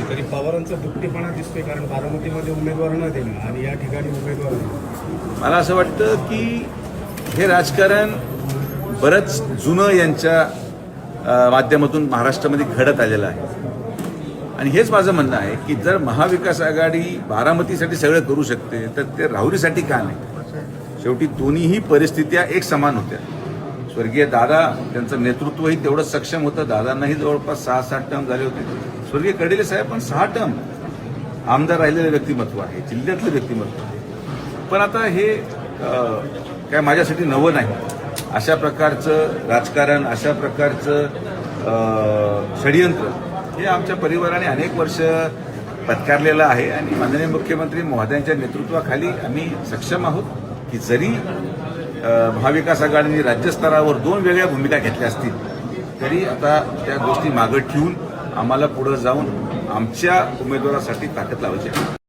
तरी पवारांचा दुपटीपणा दिसतोय, कारण बारामतीमध्ये उमेदवार न देणं आणि या ठिकाणी उमेदवार मला असं वाटतं की हे राजकारण बरंच जुनं यांच्या माध्यमातून महाराष्ट्रामध्ये घडत आलेलं आहे. आणि हेच माझं म्हणणं आहे की जर महाविकास आघाडी बारामतीसाठी सगळं करू शकते तर ते राहुरीसाठी का नाही. शेवटी दोन्हीही परिस्थित्या एक समान होत्या. स्वर्गीय दादा त्यांचं नेतृत्वही तेवढं सक्षम होतं. दादांनाही जवळपास 6-7 टर्म झाले होते. स्वर्गीय कडेले साहेब पण 6 टर्म आमदार राहिलेलं व्यक्तिमत्व आहे, जिल्ह्यातलं व्यक्तिमत्व आहे. पण आता हे काय माझ्यासाठी नवं नाही. अशा प्रकारचं राजकारण, अशा प्रकारचं षडयंत्र हे आमच्या परिवाराने अनेक वर्ष पत्कारलेलं आहे. आणि माननीय मुख्यमंत्री महोदयांच्या नेतृत्वाखाली आम्ही सक्षम आहोत की जरी महाविकास आघाडीने राज्यस्तरावर 2 वेगळ्या भूमिका घेतल्या असतील तरी आता त्या गोष्टी मागं ठेवून आम्हाला पुढे जाऊन आमच्या उमेदवारासाठी ताकद लावायची आहे.